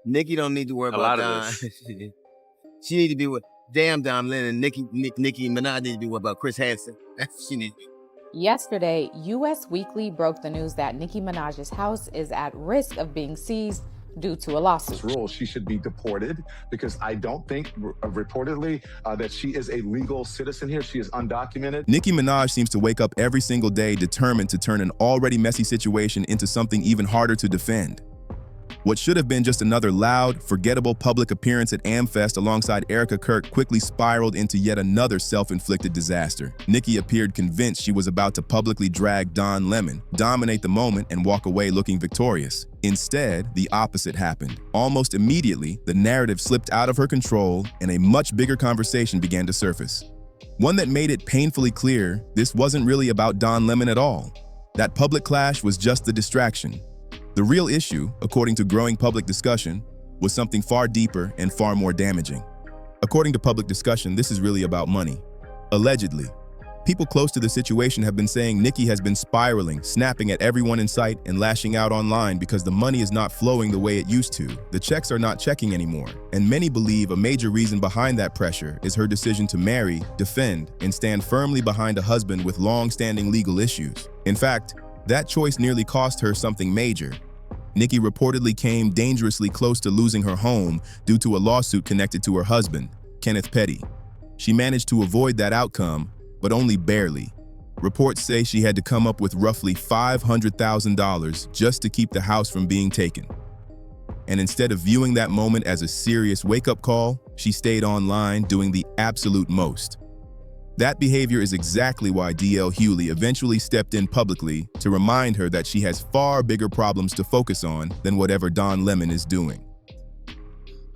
Nicki don't need to worry A about lot of Don. this. She need to be with damn Don Lennon. Nicki Minaj need to be what about Chris Hansen? That's what she need to do. Yesterday, US Weekly broke the news that Nicki Minaj's house is at risk of being seized due to a lawsuit. Rule, she should be deported because I don't think, reportedly, that she is a legal citizen here. She is undocumented. Nicki Minaj seems to wake up every single day determined to turn an already messy situation into something even harder to defend. What should have been just another loud, forgettable public appearance at AmFest alongside Erica Kirk quickly spiraled into yet another self-inflicted disaster. Nicki appeared convinced she was about to publicly drag Don Lemon, dominate the moment, and walk away looking victorious. Instead, the opposite happened. Almost immediately, the narrative slipped out of her control and a much bigger conversation began to surface. One that made it painfully clear this wasn't really about Don Lemon at all. That public clash was just the distraction. The real issue, according to growing public discussion, was something far deeper and far more damaging. According to public discussion, this is really about money. Allegedly, people close to the situation have been saying Nicki has been spiraling, snapping at everyone in sight and lashing out online because the money is not flowing the way it used to. The checks are not checking anymore. And many believe a major reason behind that pressure is her decision to marry, defend, and stand firmly behind a husband with long-standing legal issues. In fact, that choice nearly cost her something major. Nicki reportedly came dangerously close to losing her home due to a lawsuit connected to her husband, Kenneth Petty. She managed to avoid that outcome, but only barely. Reports say she had to come up with roughly $500,000 just to keep the house from being taken. And instead of viewing that moment as a serious wake-up call, she stayed online doing the absolute most. That behavior is exactly why DL Hughley eventually stepped in publicly to remind her that she has far bigger problems to focus on than whatever Don Lemon is doing.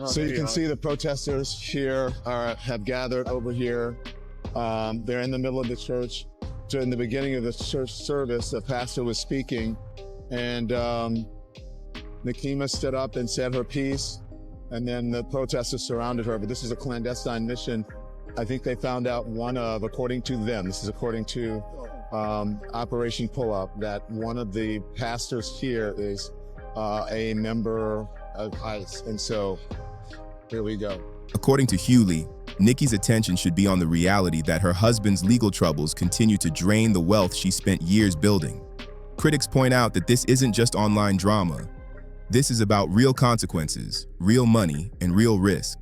So you can see the protesters here have gathered over here. They're in the middle of the church. So in the beginning of the church service, the pastor was speaking, and Nikema stood up and said her piece, and then the protesters surrounded her. But this is a clandestine mission. I think they found out according to them, this is according to Operation Pull-Up, that one of the pastors here is a member of ICE. And so, here we go. According to Hughley, Nicki's attention should be on the reality that her husband's legal troubles continue to drain the wealth she spent years building. Critics point out that this isn't just online drama. This is about real consequences, real money, and real risk.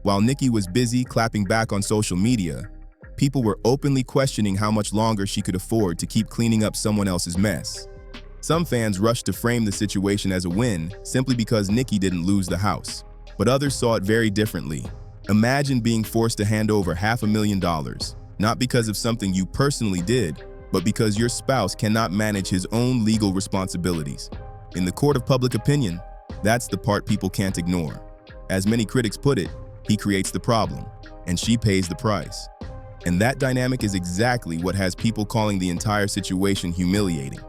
While Nicki was busy clapping back on social media, people were openly questioning how much longer she could afford to keep cleaning up someone else's mess. Some fans rushed to frame the situation as a win simply because Nicki didn't lose the house, but others saw it very differently. Imagine being forced to hand over $500,000, not because of something you personally did, but because your spouse cannot manage his own legal responsibilities. In the court of public opinion, that's the part people can't ignore. As many critics put it, he creates the problem, and she pays the price. And that dynamic is exactly what has people calling the entire situation humiliating.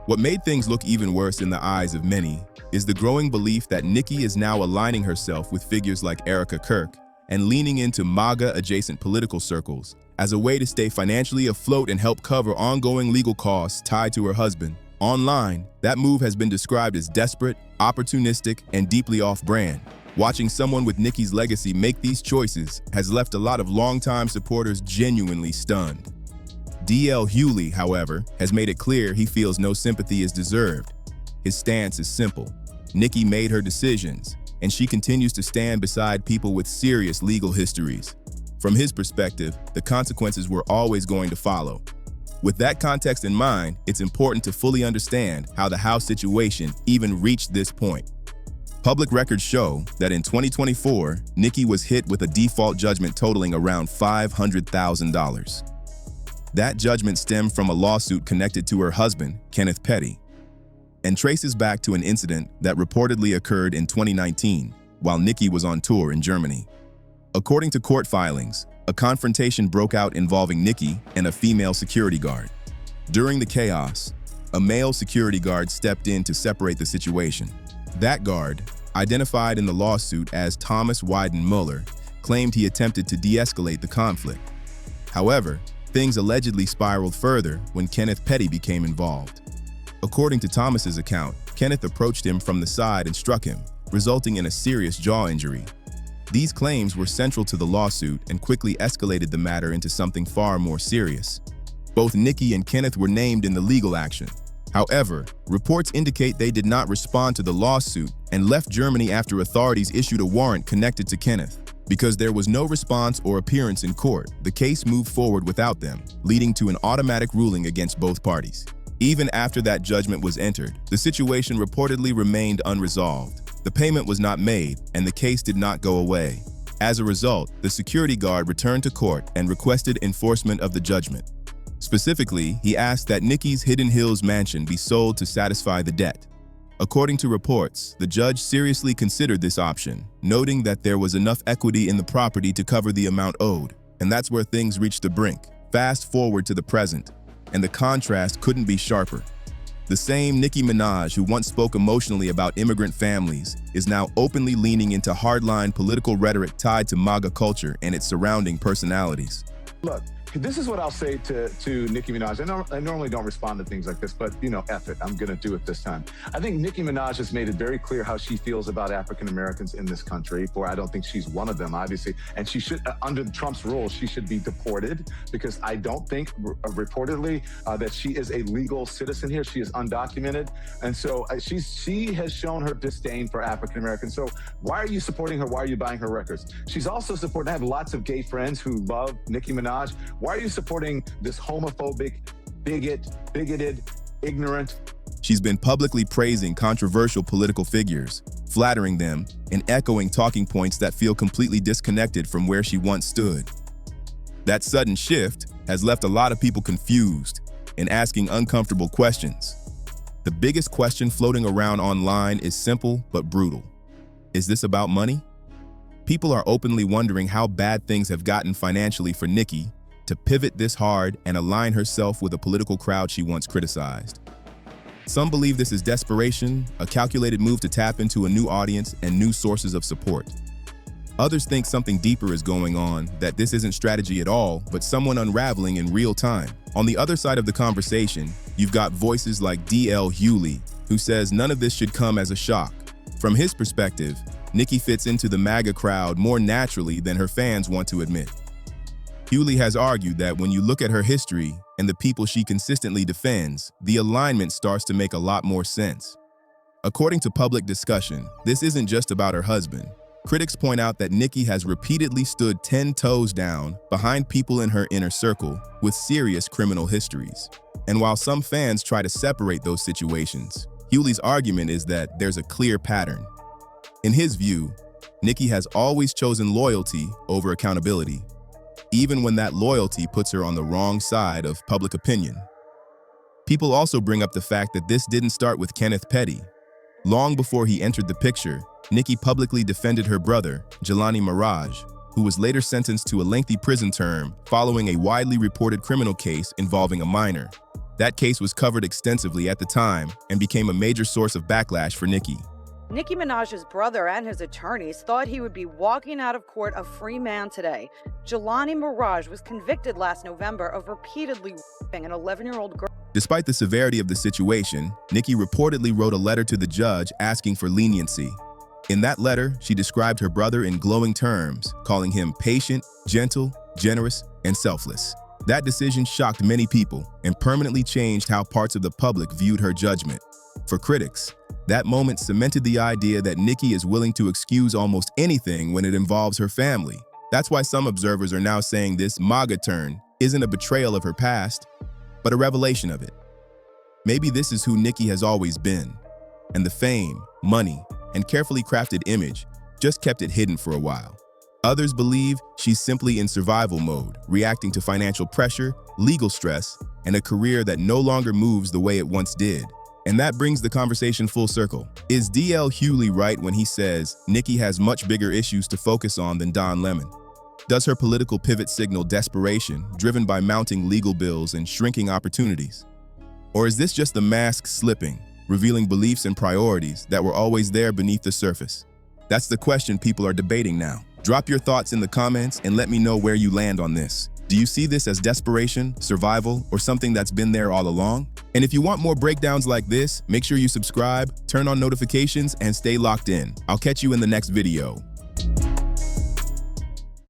What made things look even worse in the eyes of many is the growing belief that Nicki is now aligning herself with figures like Erica Kirk and leaning into MAGA-adjacent political circles as a way to stay financially afloat and help cover ongoing legal costs tied to her husband. Online, that move has been described as desperate, opportunistic, and deeply off-brand. Watching someone with Nicki's legacy make these choices has left a lot of longtime supporters genuinely stunned. DL Hughley, however, has made it clear he feels no sympathy is deserved. His stance is simple. Nicki made her decisions, and she continues to stand beside people with serious legal histories. From his perspective, the consequences were always going to follow. With that context in mind, it's important to fully understand how the house situation even reached this point. Public records show that in 2024, Nicki was hit with a default judgment totaling around $500,000. That judgment stemmed from a lawsuit connected to her husband, Kenneth Petty, and traces back to an incident that reportedly occurred in 2019 while Nicki was on tour in Germany. According to court filings, a confrontation broke out involving Nicki and a female security guard. During the chaos, a male security guard stepped in to separate the situation. That guard, identified in the lawsuit as Thomas Wyden Muller, claimed he attempted to de-escalate the conflict. However, things allegedly spiraled further when Kenneth Petty became involved. According to Thomas's account, Kenneth approached him from the side and struck him, resulting in a serious jaw injury. These claims were central to the lawsuit and quickly escalated the matter into something far more serious. Both Nicki and Kenneth were named in the legal action. However, reports indicate they did not respond to the lawsuit and left Germany after authorities issued a warrant connected to Kenneth. Because there was no response or appearance in court, the case moved forward without them, leading to an automatic ruling against both parties. Even after that judgment was entered, the situation reportedly remained unresolved. The payment was not made, and the case did not go away. As a result, the security guard returned to court and requested enforcement of the judgment. Specifically, he asked that Nicki's Hidden Hills mansion be sold to satisfy the debt. According to reports, the judge seriously considered this option, noting that there was enough equity in the property to cover the amount owed, and that's where things reached the brink. Fast forward to the present, and the contrast couldn't be sharper. The same Nicki Minaj who once spoke emotionally about immigrant families is now openly leaning into hardline political rhetoric tied to MAGA culture and its surrounding personalities. Look, this is what I'll say to Nicki Minaj. I normally don't respond to things like this, but, you know, F it. I'm going to do it this time. I think Nicki Minaj has made it very clear how she feels about African Americans in this country. I don't think she's one of them, obviously. And she should, under Trump's rules, she should be deported because I don't think, reportedly, that she is a legal citizen here. She is undocumented. And so she has shown her disdain for African Americans. So why are you supporting her? Why are you buying her records? She's also supporting, I have lots of gay friends who love Nicki Minaj. Why are you supporting this homophobic, bigoted, ignorant? She's been publicly praising controversial political figures, flattering them, and echoing talking points that feel completely disconnected from where she once stood. That sudden shift has left a lot of people confused and asking uncomfortable questions. The biggest question floating around online is simple but brutal. Is this about money? People are openly wondering how bad things have gotten financially for Nicki to pivot this hard and align herself with a political crowd she once criticized. Some believe this is desperation, a calculated move to tap into a new audience and new sources of support. Others think something deeper is going on, that this isn't strategy at all, but someone unraveling in real time. On the other side of the conversation, you've got voices like DL Hughley, who says none of this should come as a shock. From his perspective, Nicki fits into the MAGA crowd more naturally than her fans want to admit. Hughley has argued that when you look at her history and the people she consistently defends, the alignment starts to make a lot more sense. According to public discussion, this isn't just about her husband. Critics point out that Nicki has repeatedly stood 10 toes down behind people in her inner circle with serious criminal histories. And while some fans try to separate those situations, Hughley's argument is that there's a clear pattern. In his view, Nicki has always chosen loyalty over accountability, even when that loyalty puts her on the wrong side of public opinion. People also bring up the fact that this didn't start with Kenneth Petty. Long before he entered the picture, Nicki publicly defended her brother, Jelani Mirage, who was later sentenced to a lengthy prison term following a widely reported criminal case involving a minor. That case was covered extensively at the time and became a major source of backlash for Nicki. Nicki Minaj's brother and his attorneys thought he would be walking out of court a free man today. Jelani Mirage was convicted last November of repeatedly raping an 11-year-old girl. Despite the severity of the situation, Nicki reportedly wrote a letter to the judge asking for leniency. In that letter, she described her brother in glowing terms, calling him patient, gentle, generous, and selfless. That decision shocked many people and permanently changed how parts of the public viewed her judgment. For critics, that moment cemented the idea that Nicki is willing to excuse almost anything when it involves her family. That's why some observers are now saying this MAGA turn isn't a betrayal of her past, but a revelation of it. Maybe this is who Nicki has always been, and the fame, money, and carefully crafted image just kept it hidden for a while. Others believe she's simply in survival mode, reacting to financial pressure, legal stress, and a career that no longer moves the way it once did. And that brings the conversation full circle. Is DL Hughley right when he says Nicki has much bigger issues to focus on than Don Lemon? Does her political pivot signal desperation, driven by mounting legal bills and shrinking opportunities? Or is this just the mask slipping, revealing beliefs and priorities that were always there beneath the surface? That's the question people are debating now. Drop your thoughts in the comments and let me know where you land on this. Do you see this as desperation, survival, or something that's been there all along? And if you want more breakdowns like this, make sure you subscribe, turn on notifications, and stay locked in. I'll catch you in the next video.